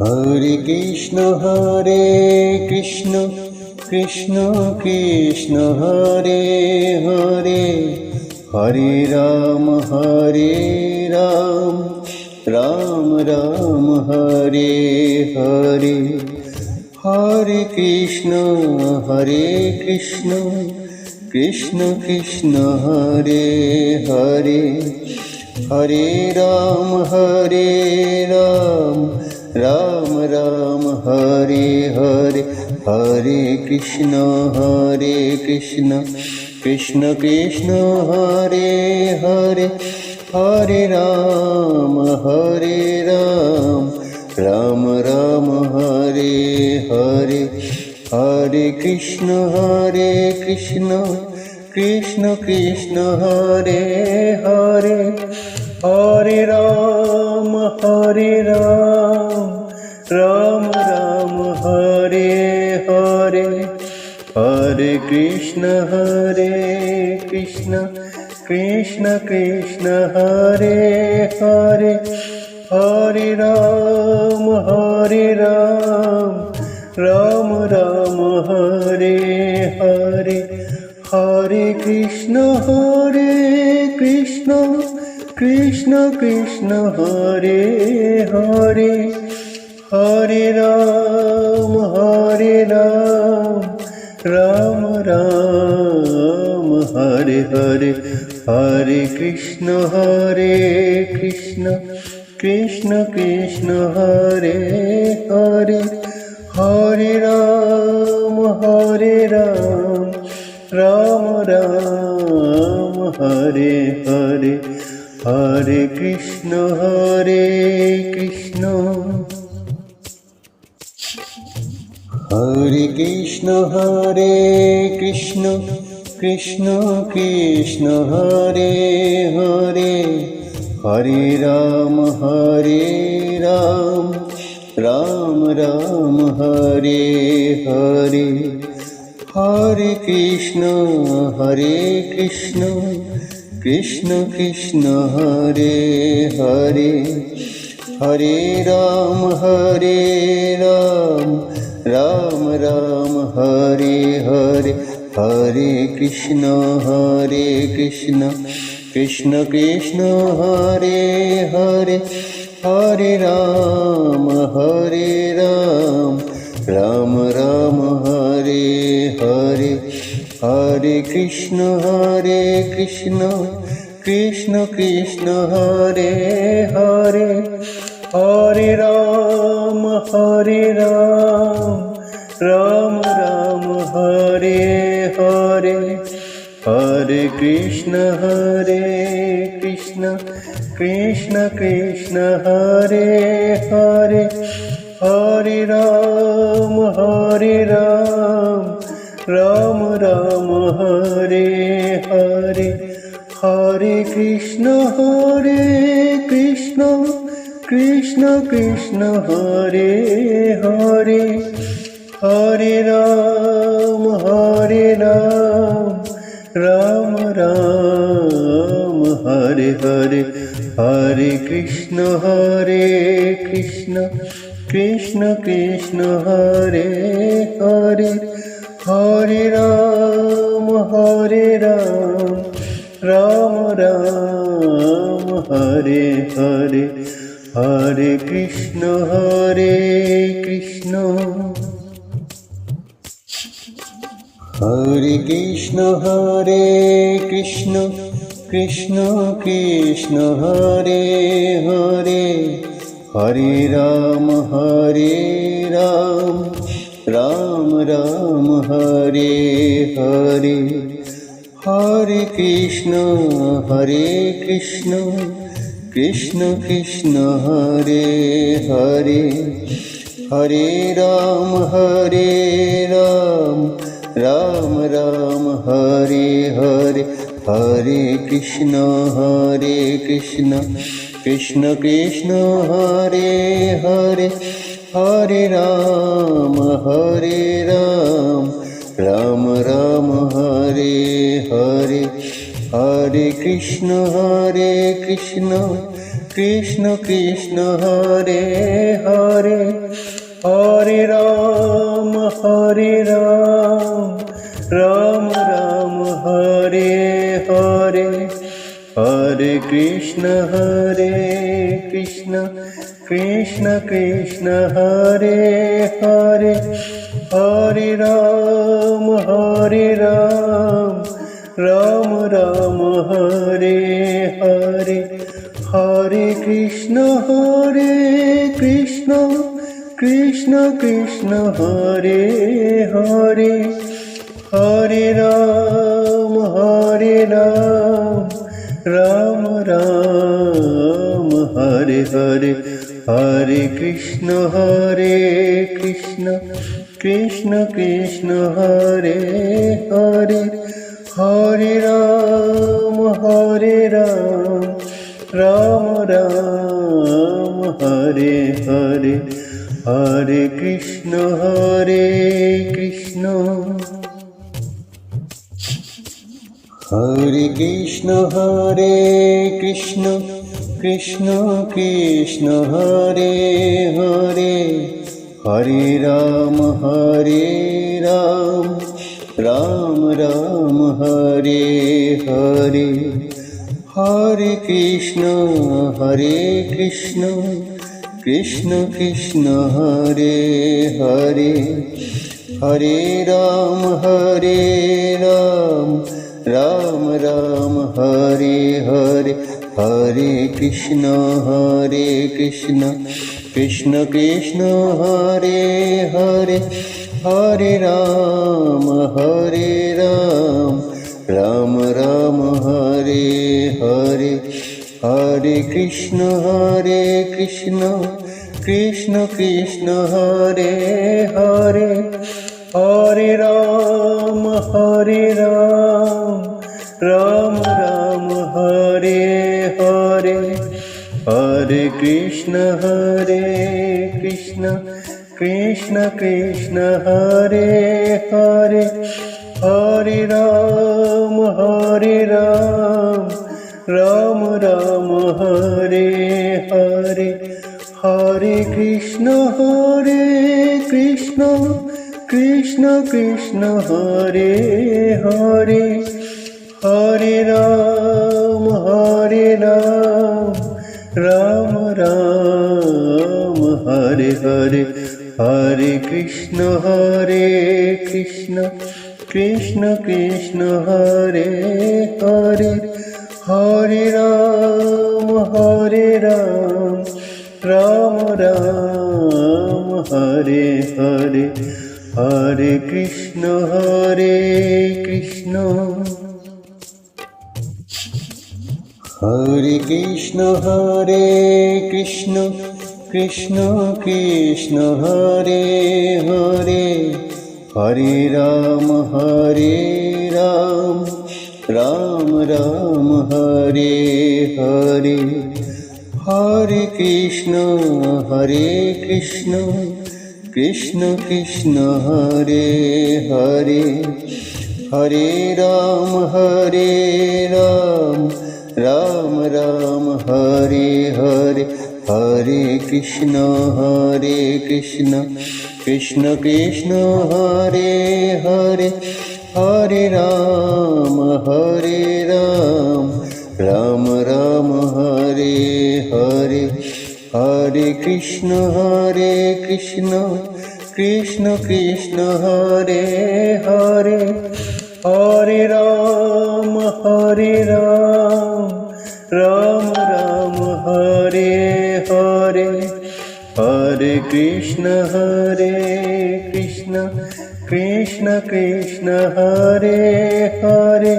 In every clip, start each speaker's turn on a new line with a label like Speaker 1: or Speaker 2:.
Speaker 1: Hare Krishna Krishna Krishna Hare Hare, Hare Ram Ram Ram Hare Hare. Hare Krishna Krishna Krishna Hare Hare, Hare Ram Ram Ram Hare Hare. Hare Krishna Krishna Krishna Hare Hare, Hare Ram Ram Ram Hare Hare. Hare Krishna Krishna Krishna Hare Hare, Hare Ram Ram Ram Hare Hare. Hare Krishna Krishna Krishna Hare Hare, Hare Ram Ram Ram Hare Hare. Hare Krishna Krishna Krishna Hare Hare, Hare Ram Ram Ram Hare Hare. Hare Krishna Krishna Krishna Hare Hare, Hare Ram Ram Ram Hare Hare. Hare Krishna Krishna Hare Krishna Krishna Krishna Hare Hare, Hare Ram Ram Ram Hare Hare. Hare Krishna Krishna Krishna Hare Hare, Hare Ram Ram Ram Hare Hare. Hare Krishna Krishna Krishna Hare Hare, Hare Ram Ram Ram Hare Hare. Hare Krishna Krishna Krishna Hare Hare, Hare Ram Ram Ram Hare Hare. Hare Krishna Krishna Krishna Hare Hare, Hare Ram Ram Ram Hare Hare. Hare Krishna Krishna Krishna Hare Hare, Hare Ram Ram Ram Hare Hare. Hare Krishna Krishna Krishna Hare Hare, Hare Ram Ram Ram Hare Hare. Hare Krishna Krishna Hare Krishna Krishna Krishna Hare Hare, Hare Ram Ram Ram Hare Hare. Hare Krishna Krishna Krishna Hare Hare, Hare Ram Ram Ram Hare Hare. Hare Krishna Krishna Krishna Hare Hare, Hare Ram Ram Ram Hare Hare. Hare Krishna Krishna Krishna Hare Hare, Krishna Hare Krishna Krishna Krishna Hare Hare Hare Ram Ram Ram Hare Hare Hare Krishna Krishna Krishna Hare Hare Hare Ram Ram Ram Hare Hare Hare Krishna Krishna Krishna Krishna Hare Hare Hare Ram Ram Ram Hare Hare Hare Krishna Krishna Hare Krishna Krishna Krishna Hare Hare Hare Ram Ram Ram Hare Hare Hare Krishna Krishna Krishna Hare Hare Hare Ram Ram Ram Hare Hare Hare Krishna Krishna Krishna Hare Hare Hare Ram Ram Ram Hare Hare Hare Krishna Krishna Krishna Hare Hare Hare Ram Ram Ram Hare Hare Hare Krishna Krishna Krishna Hare Hare Hare Ram Ram Ram Hare Hare Hare Krishna Krishna Krishna Hare Hare Hare Ram Ram Ram Hare Hare Hare Krishna Krishna Krishna Hare Hare Hare Ram Ram Ram Hare Hare Hare Krishna Krishna Hare Krishna Krishna Krishna Hare Hare Hare Ram Ram Ram Hare Hare Hare Krishna Krishna Krishna Hare Hare Hare Ram Ram Ram Hare Hare Hare Krishna Krishna Krishna Hare Hare Hare Ram Ram Ram Hare Hare Hare Krishna Krishna Krishna Hare Hare Hare Ram Ram Ram Hare Hare Hare Krishna Krishna Krishna Hare Hare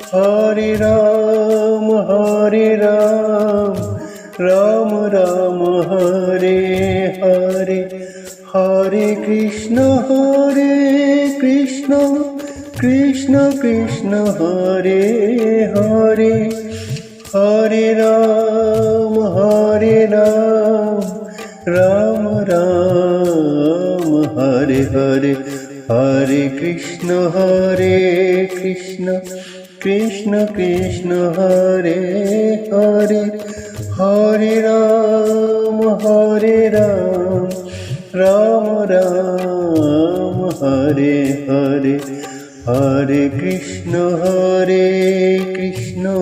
Speaker 1: Hare Ram Ram Ram Hare Hare Hare Krishna Krishna Krishna Hare Hare Hare Ram Ram Ram Hare Hare Hare Krishna Krishna Krishna Hare Hare Hare Ram Ram Ram Hare Hare Hare Krishna Krishna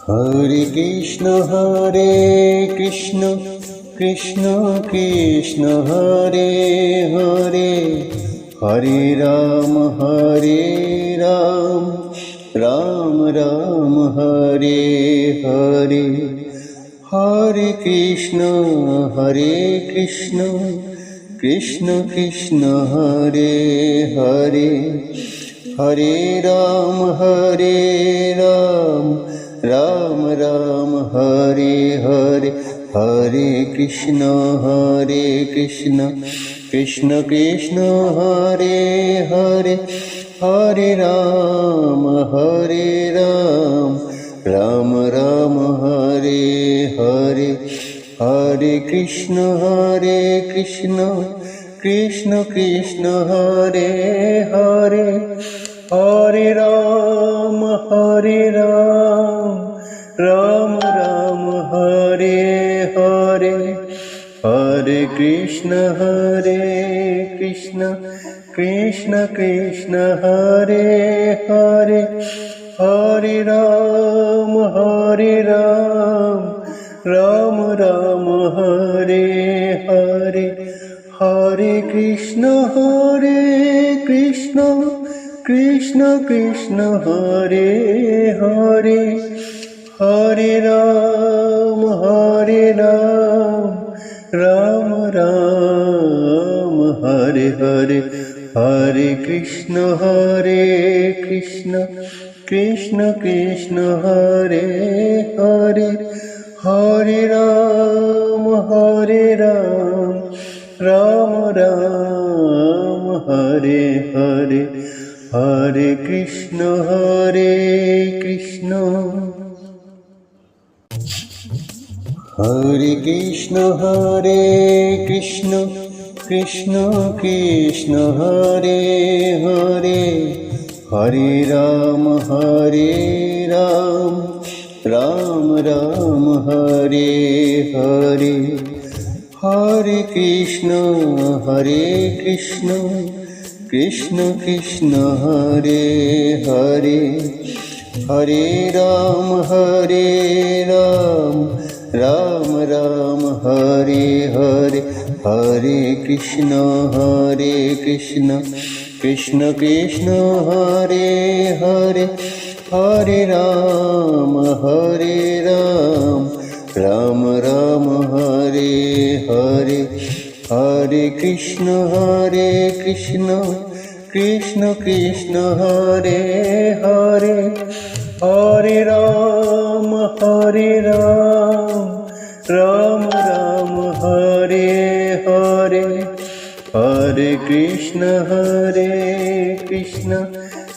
Speaker 1: Hare Krishna Krishna Krishna Hare Hare, Hare Ram Ram Ram Hare Hare, Hare Krishna Krishna Krishna Hare Hare, Hare Ram Ram Ram Hare Hare, Hare Krishna Krishna Krishna Hare Hare, Hare Ram Ram Ram Hare Hare, Hare Krishna Krishna Krishna Hare Hare, Hare Ram Ram Ram Hare Hare, Hare Krishna Krishna Krishna Hare Hare, Hare Ram Ram Ram Hare Hare, Hare Krishna Krishna Krishna Hare Hare, Hare Ram Ram Ram Hare Hare, Hare Krishna Krishna Krishna Hare Hare, Hare Ram Ram Ram Hare Hare, Hare Krishna Krishna Hare Krishna Krishna Krishna Hare Hare, Hare Ram Ram Ram Hare Hare, Hare Krishna Krishna Krishna Hare Hare, Hare Ram Ram Ram Hare Hare, Hare Krishna Krishna Krishna Hare Hare, Hare Ram Ram Ram Hare Hare, Hare Krishna Krishna Krishna Hare Hare, Hare Ram Ram Ram Hare Hare, Hare Krishna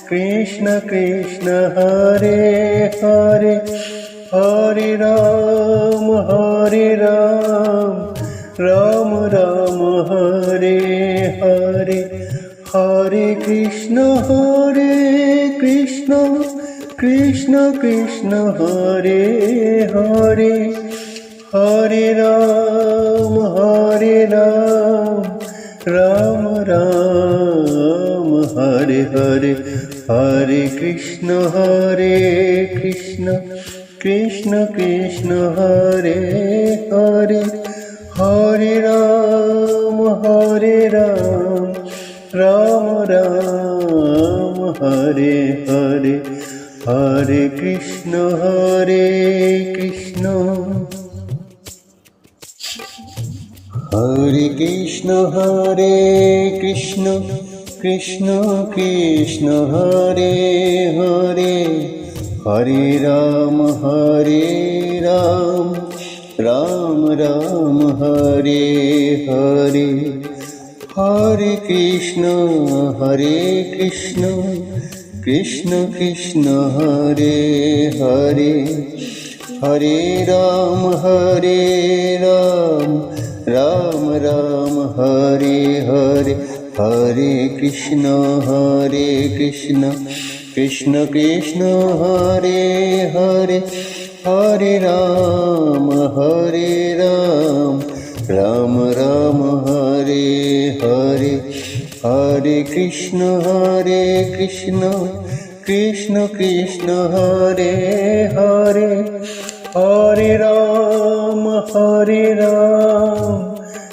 Speaker 1: Krishna Krishna Hare Hare, Hare Ram Ram Ram Hare Hare, Hare Krishna Krishna Krishna Hare Hare, Hare Ram Ram Ram Hare Hare, Hare Krishna Krishna Krishna Hare Hare, Hare Ram Ram Ram Hare Hare, Hare Krishna Krishna Hare Krishna Krishna Krishna Hare Hare, Hare Ram Ram Ram Hare Hare, Hare Krishna Krishna Krishna Hare Hare, Hare Ram Ram Ram Hare Hare, Hare Krishna Krishna Hare Hare, Hare Ram Ram Ram Hare Hare, Hare Krishna Krishna Krishna Hare Hare, Hare Ram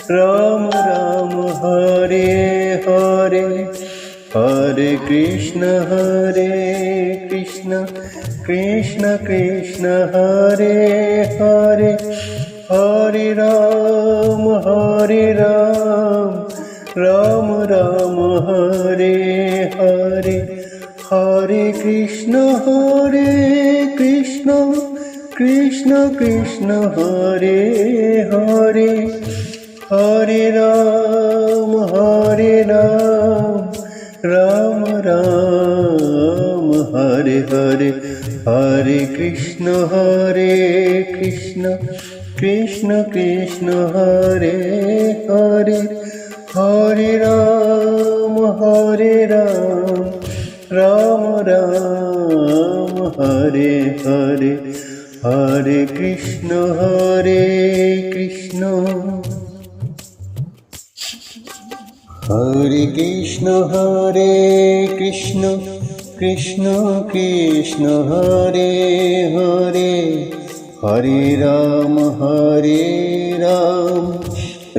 Speaker 1: Ram Ram Hare Hare, Hare Krishna Krishna Krishna Hare Hare, Hare Ram Ram Ram Hare Hare, Hare Krishna Krishna Krishna Hare Hare, Hare Ram Ram Ram Hare Hare, Hare Krishna Krishna Krishna Hare Hare, Hare Ram Ram Ram Hare Hare, Hare Krishna Krishna, Hare Krishna Krishna Krishna Hare Hare, Hare Ram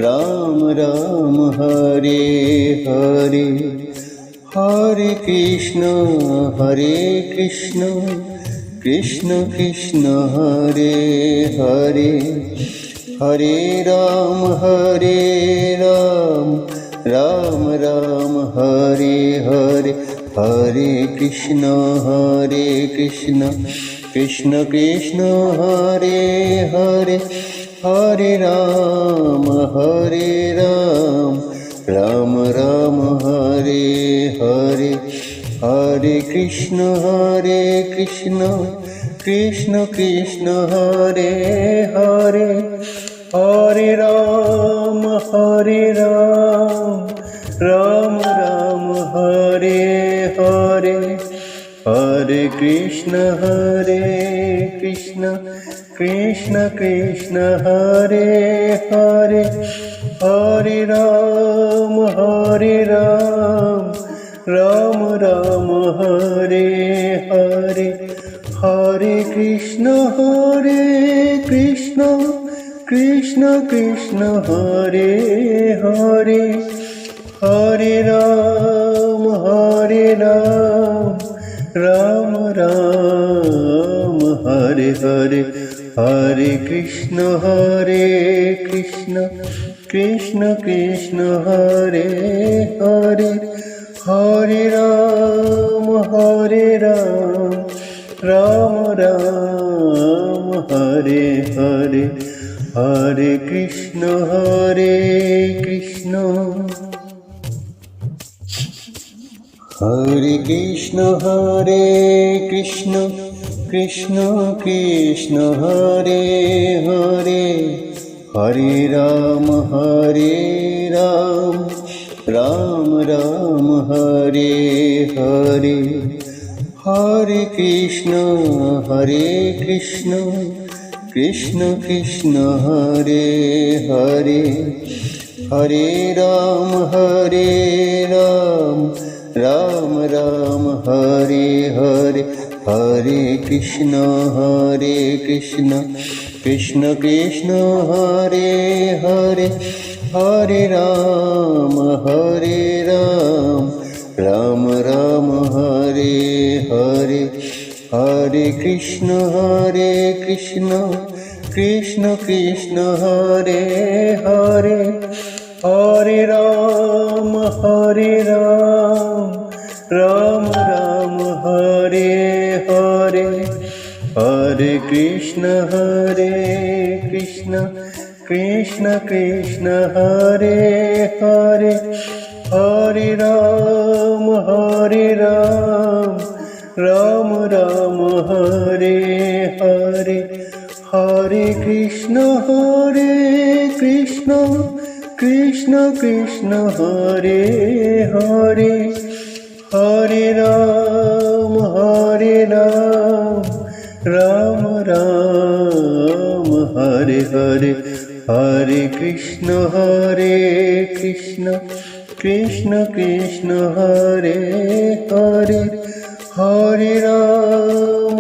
Speaker 1: Ram Ram Hare Hare, Hare Krishna Krishna Krishna Hare Hare, Hare Ram Ram Ram Hare Hare, Hare Krishna Krishna Krishna Hare Hare, Hare Ram Ram Ram Hare Hare, Hare Krishna Krishna Krishna Hare Hare, Hare Ram Ram Ram Hare Hare, Hare Krishna Krishna Krishna Hare Hare, Hare Ram Ram Ram Hare Hare, Hare Krishna Krishna Krishna Hare Hare, Hare Ram Ram Ram Hare Hare, Hare Krishna Krishna Krishna Hare Hare, Hare Ram Ram Ram Hare Hare, Hare Krishna Krishna, Hare Krishna Krishna Krishna Hare Hare, Hare Ram Ram Ram Hare Hare, Hare Krishna Krishna Krishna Hare Hare, Hare Ram Ram Ram Hare Hare, Hare Krishna Krishna Krishna Hare Hare, Hare Ram Ram Ram Hare Hare, Hare Krishna Krishna Krishna Hare Hare, Hare Ram Ram Ram Hare Hare, Hare Krishna Krishna Krishna Hare Hare, Hare Ram Ram Ram Hare Hare, Hare Krishna Krishna Krishna Hare Hare, Hare Ram Ram Ram Hare Hare, Hare Krishna Krishna Krishna Hare Hare, Hare Ram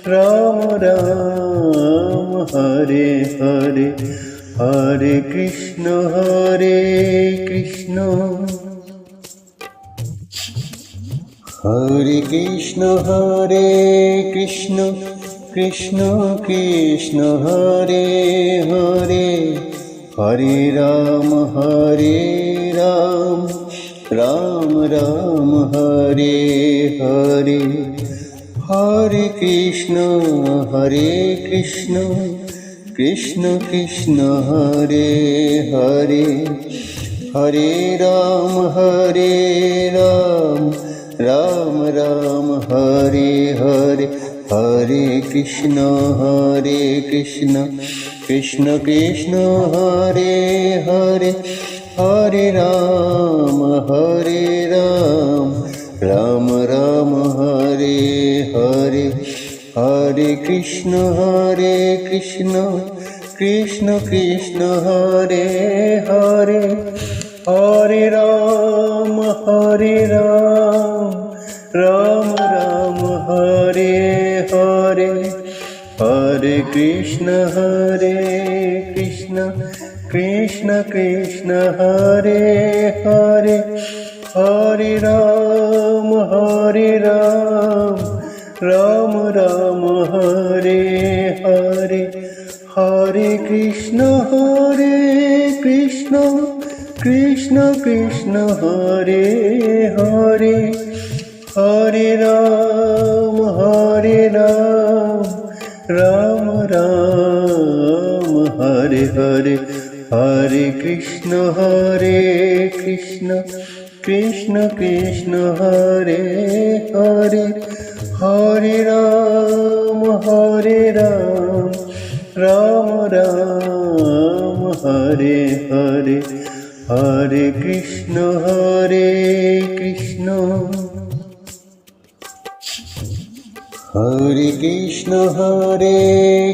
Speaker 1: Ram Ram Hare Hare, Hare Krishna Hare Krishna Krishna Krishna Krishna Hare Hare, Hare Ram Ram Ram Hare Hare, Hare Krishna Krishna Krishna Krishna Hare Hare, Hare Ram Ram Ram Hare Hare, Hare Krishna Krishna Krishna Krishna Hare Hare, Hare Ram Ram Ram Hare Hare, Hare Krishna Krishna Krishna Krishna Hare Hare, Hare Ram Ram Ram Hare Hare, Hare Krishna Krishna Krishna Krishna Hare Hare, Hare Ram Ram Ram Hare Hare, Hare Krishna Krishna Krishna Krishna Hare Hare, Hare Ram Ram Ram Hare Hare, Hare Krishna Krishna Krishna Krishna Hare Hare, Hare Ram Ram Ram Hare Hare, Hare Krishna Krishna Hare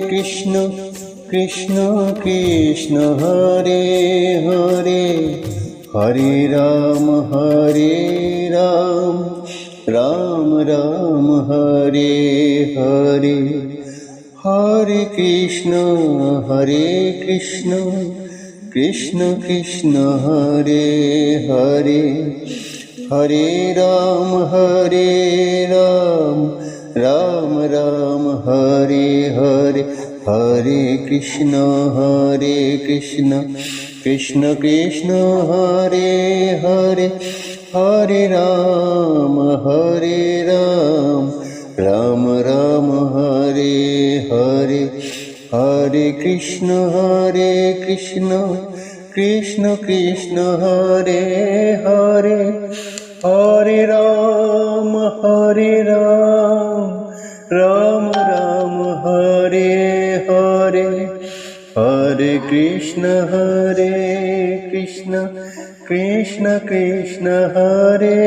Speaker 1: Krishna Krishna Krishna Krishna Hare Hare, Hare Ram Ram Ram Hare Hare, Hare Krishna Krishna Krishna Krishna Hare Hare, Hare Ram Ram Ram Hare Hare, Hare Krishna Krishna Krishna Krishna Hare Hare, Hare Ram Ram Ram Hare Hare, Hare Krishna Krishna Krishna Krishna Hare Hare, Hare Ram Ram Ram Hare Hare, Hare Krishna Krishna Krishna Krishna Hare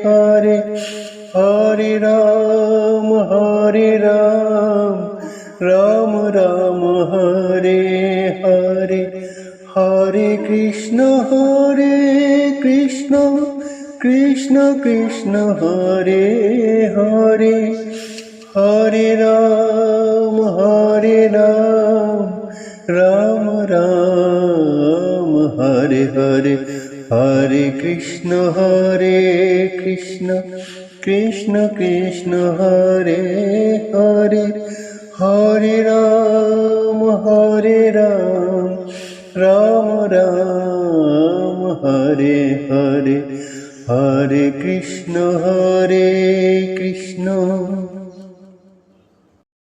Speaker 1: Hare, Hare Ram Ram Ram Hare Hare, Hare Krishna Krishna Krishna Krishna Hare Hare, Hare Ram Ram Ram Hare Hare, Hare Krishna Krishna Krishna Krishna Hare Hare, Hare Ram Ram Ram Hare Hare, Hare Krishna Krishna